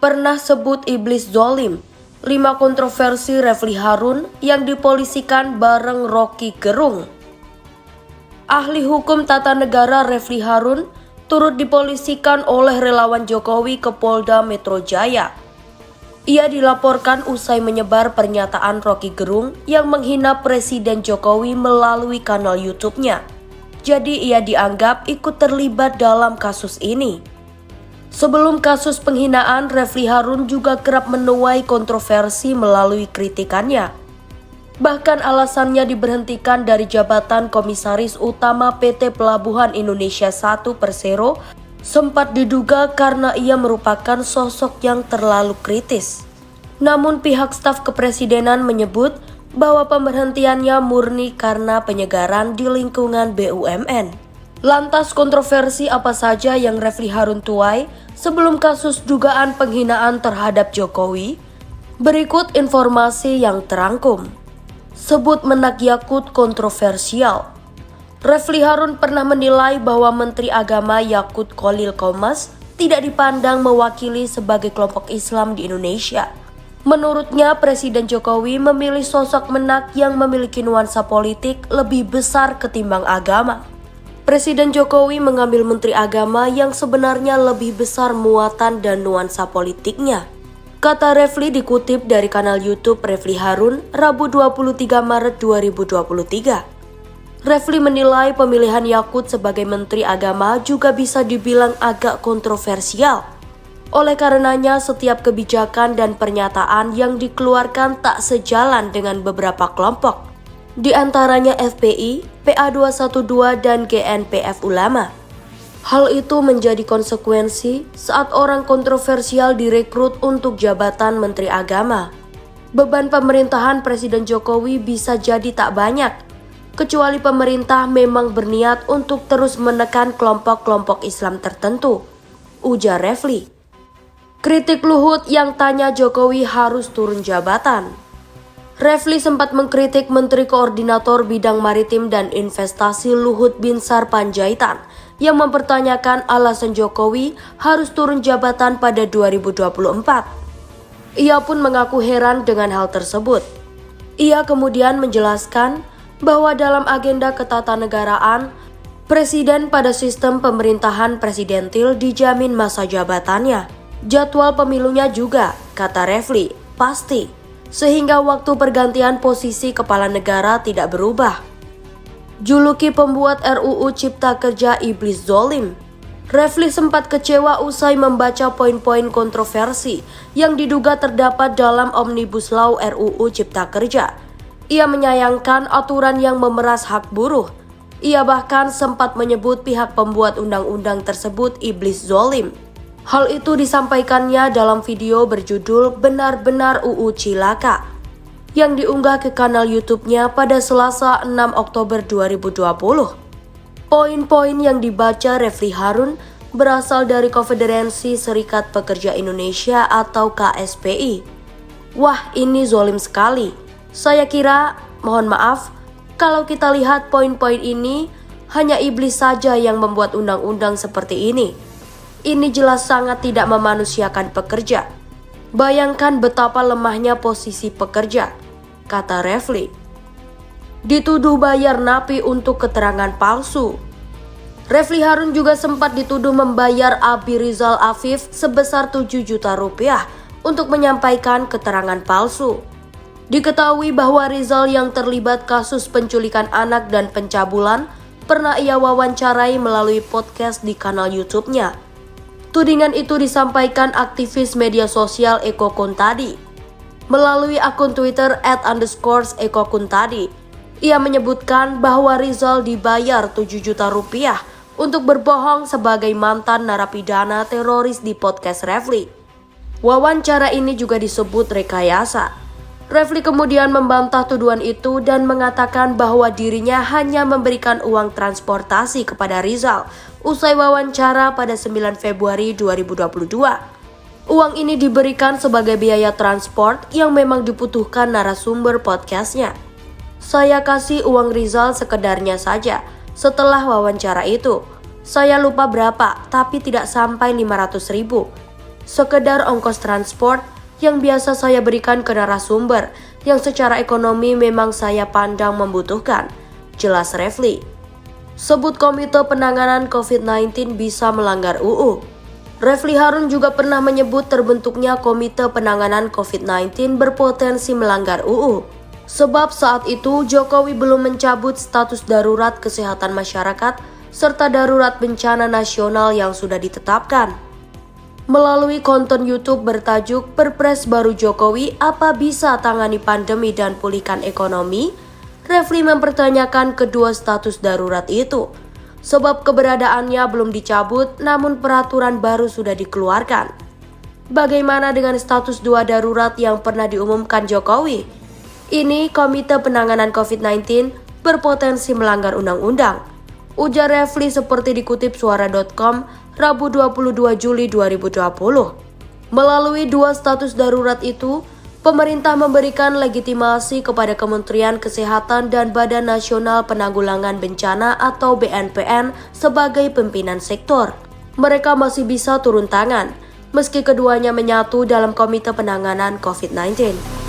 pernah sebut iblis zolim. 5 kontroversi Refly Harun yang dipolisikan bareng Rocky Gerung. Ahli hukum tata negara Refly Harun turut dipolisikan oleh relawan Jokowi ke Polda Metro Jaya. Ia dilaporkan usai menyebar pernyataan Rocky Gerung yang menghina Presiden Jokowi melalui kanal YouTube-nya. Jadi ia dianggap ikut terlibat dalam kasus ini. Sebelum kasus penghinaan, Refly Harun juga kerap menuai kontroversi melalui kritikannya. Bahkan alasannya diberhentikan dari jabatan Komisaris Utama PT Pelabuhan Indonesia I Persero sempat diduga karena ia merupakan sosok yang terlalu kritis. Namun pihak staf kepresidenan menyebut bahwa pemberhentiannya murni karena penyegaran di lingkungan BUMN. Lantas kontroversi apa saja yang Refly Harun tuai sebelum kasus dugaan penghinaan terhadap Jokowi? Berikut informasi yang terangkum. Sebut menak Yakut kontroversial. Refly Harun pernah menilai bahwa Menteri Agama Yakut Khalil Qomas tidak dipandang mewakili sebagai kelompok Islam di Indonesia. Menurutnya, Presiden Jokowi memilih sosok menak yang memiliki nuansa politik lebih besar ketimbang agama. Presiden Jokowi mengambil Menteri Agama yang sebenarnya lebih besar muatan dan nuansa politiknya. Kata Refly dikutip dari kanal YouTube Refly Harun, Rabu 23 Maret 2023. Refly menilai pemilihan Yakut sebagai Menteri Agama juga bisa dibilang agak kontroversial. Oleh karenanya, setiap kebijakan dan pernyataan yang dikeluarkan tak sejalan dengan beberapa kelompok. Di antaranya FPI, PA212, dan GNPF Ulama. Hal itu menjadi konsekuensi saat orang kontroversial direkrut untuk jabatan Menteri Agama. Beban pemerintahan Presiden Jokowi bisa jadi tak banyak, kecuali pemerintah memang berniat untuk terus menekan kelompok-kelompok Islam tertentu, ujar Refly. Kritik Luhut yang tanya Jokowi harus turun jabatan. Refly sempat mengkritik Menteri Koordinator Bidang Maritim dan Investasi Luhut Binsar Panjaitan yang mempertanyakan alasan Jokowi harus turun jabatan pada 2024. Ia pun mengaku heran dengan hal tersebut. Ia kemudian menjelaskan bahwa dalam agenda ketatanegaraan, Presiden pada sistem pemerintahan presidentil dijamin masa jabatannya. Jadwal pemilunya juga, kata Refly, pasti. Sehingga waktu pergantian posisi kepala negara tidak berubah. Juluki pembuat RUU Cipta Kerja iblis zolim. Refly sempat kecewa usai membaca poin-poin kontroversi yang diduga terdapat dalam Omnibus Law RUU Cipta Kerja. Ia menyayangkan aturan yang memeras hak buruh. Ia bahkan sempat menyebut pihak pembuat undang-undang tersebut iblis zolim. Hal itu disampaikannya dalam video berjudul Benar-benar UU Cilaka yang diunggah ke kanal YouTube-nya pada Selasa 6 Oktober 2020. Poin-poin yang dibaca Refly Harun berasal dari Konfederasi Serikat Pekerja Indonesia atau KSPI. Wah, ini zolim sekali. Saya kira, mohon maaf, kalau kita lihat poin-poin ini, hanya iblis saja yang membuat undang-undang seperti ini. Ini jelas sangat tidak memanusiakan pekerja. Bayangkan betapa lemahnya posisi pekerja, kata Refly. Dituduh bayar napi untuk keterangan palsu. Refly Harun juga sempat dituduh membayar Abi Rizal Afif sebesar 7 juta rupiah untuk menyampaikan keterangan palsu. Diketahui bahwa Rizal yang terlibat kasus penculikan anak dan pencabulan pernah ia wawancarai melalui podcast di kanal YouTube-nya. Tudingan itu disampaikan aktivis media sosial Eko Kuntadi. Melalui akun Twitter @_EkoKuntadi, ia menyebutkan bahwa Rizal dibayar 7 juta rupiah untuk berbohong sebagai mantan narapidana teroris di podcast Refly. Wawancara ini juga disebut rekayasa. Refly kemudian membantah tuduhan itu dan mengatakan bahwa dirinya hanya memberikan uang transportasi kepada Rizal usai wawancara pada 9 Februari 2022. Uang ini diberikan sebagai biaya transport yang memang dibutuhkan narasumber podcastnya. Saya kasih uang Rizal sekedarnya saja. Setelah wawancara itu, saya lupa berapa, tapi tidak sampai 500 ribu. sekedar ongkos transport yang biasa saya berikan ke narasumber yang secara ekonomi memang saya pandang membutuhkan, jelas Refly. Sebut Komite Penanganan COVID-19 bisa melanggar UU. Refly Harun juga pernah menyebut terbentuknya Komite Penanganan COVID-19 berpotensi melanggar UU. Sebab saat itu Jokowi belum mencabut status darurat kesehatan masyarakat serta darurat bencana nasional yang sudah ditetapkan. Melalui konten YouTube bertajuk Perpres Baru Jokowi Apa Bisa Tangani Pandemi dan Pulihkan Ekonomi, Refly mempertanyakan kedua status darurat itu. Sebab keberadaannya belum dicabut namun peraturan baru sudah dikeluarkan. Bagaimana dengan status 2 darurat yang pernah diumumkan Jokowi? Ini Komite Penanganan COVID-19 berpotensi melanggar undang-undang, ujar Refly seperti dikutip suara.com Rabu 22 Juli 2020. Melalui 2 status darurat itu, pemerintah memberikan legitimasi kepada Kementerian Kesehatan dan Badan Nasional Penanggulangan Bencana atau BNPN sebagai pimpinan sektor. Mereka masih bisa turun tangan, meski keduanya menyatu dalam Komite Penanganan COVID-19.